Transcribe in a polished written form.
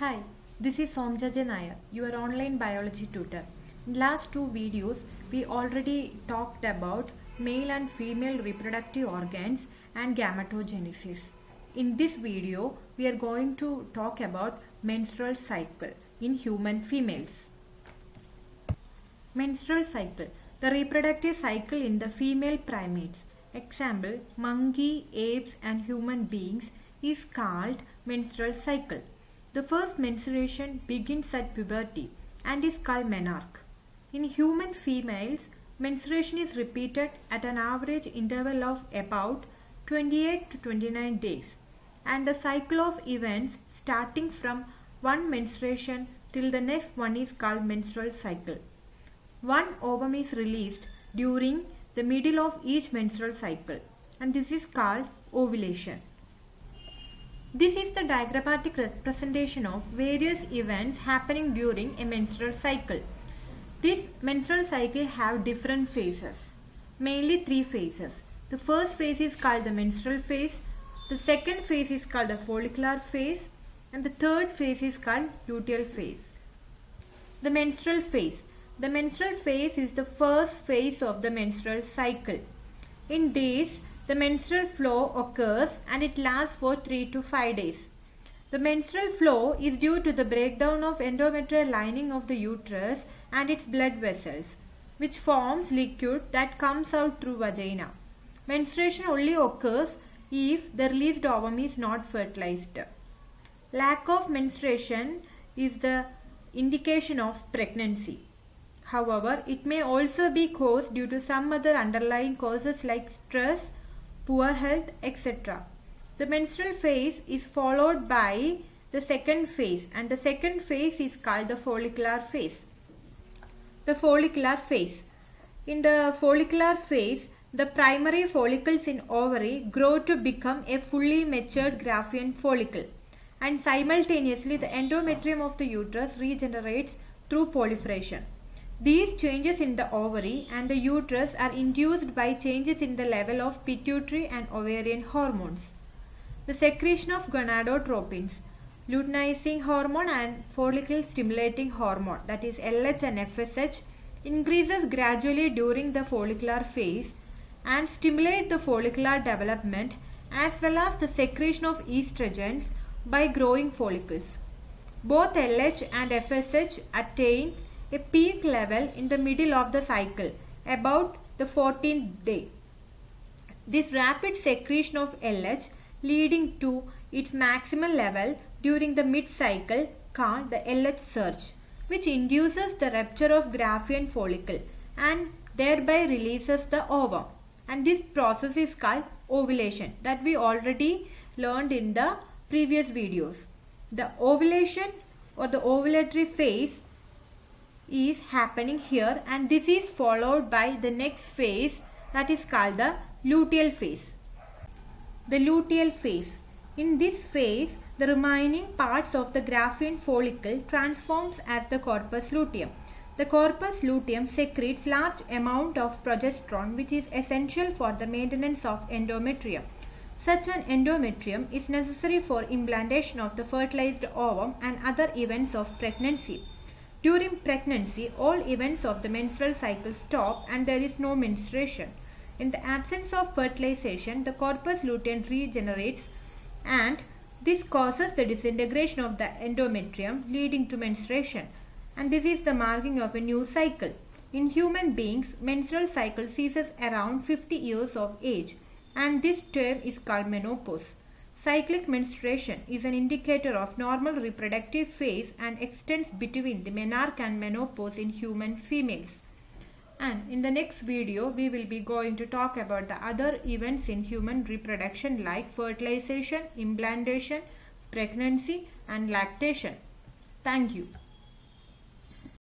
Hi, this is Somjaja Nair, your online biology tutor. In last two videos, we already talked about male and female reproductive organs and gametogenesis. In this video, we are going to talk about menstrual cycle in human females. Menstrual cycle, the reproductive cycle in the female primates, example monkey, apes and human beings, is called menstrual cycle. The first menstruation begins at puberty and is called menarche. In human females, menstruation is repeated at an average interval of about 28 to 29 days, and the cycle of events starting from one menstruation till the next one is called menstrual cycle. One ovum is released during the middle of each menstrual cycle, and this is called ovulation. This is the diagrammatic representation of various events happening during a menstrual cycle. This menstrual cycle have different phases, mainly three phases. The first phase is called the menstrual phase, the second phase is called the follicular phase, and the third phase is called luteal phase. The menstrual phase. The menstrual phase is the first phase of the menstrual cycle. In this, the menstrual flow occurs and it lasts for 3 to 5 days. The menstrual flow is due to the breakdown of endometrial lining of the uterus and its blood vessels, which forms liquid that comes out through vagina. Menstruation only occurs if the released ovum is not fertilized. Lack of menstruation is the indication of pregnancy. However, it may also be caused due to some other underlying causes like stress, poor health, etc. The menstrual phase is followed by the second phase, and the second phase is called the follicular phase. The follicular phase. In the follicular phase, the primary follicles in ovary grow to become a fully matured Graafian follicle, and simultaneously the endometrium of the uterus regenerates through proliferation. These changes in the ovary and the uterus are induced by changes in the level of pituitary and ovarian hormones. The secretion of gonadotropins, luteinizing hormone and follicle stimulating hormone, that is LH and FSH, increases gradually during the follicular phase and stimulate the follicular development as well as the secretion of estrogens by growing follicles. Both LH and FSH attain a peak level in the middle of the cycle, about the 14th day. This rapid secretion of LH leading to its maximum level during the mid-cycle called the LH surge, which induces the rupture of Graafian follicle and thereby releases the ovum. And this process is called ovulation, that we already learned in the previous videos. The ovulation or the ovulatory phase is happening here, and this is followed by the next phase, that is called the luteal phase. The luteal phase. In this phase, the remaining parts of the Graafian follicle transforms as the corpus luteum. The corpus luteum secretes large amount of progesterone, which is essential for the maintenance of endometrium. Such an endometrium is necessary for implantation of the fertilized ovum and other events of pregnancy. During pregnancy, all events of the menstrual cycle stop and there is no menstruation. In the absence of fertilization, the corpus luteum regenerates and this causes the disintegration of the endometrium, leading to menstruation. And this is the marking of a new cycle. In human beings, menstrual cycle ceases around 50 years of age, and this term is called menopause. Cyclic menstruation is an indicator of normal reproductive phase and extends between the menarche and menopause in human females. And in the next video, we will be going to talk about the other events in human reproduction like fertilization, implantation, pregnancy and lactation. Thank you.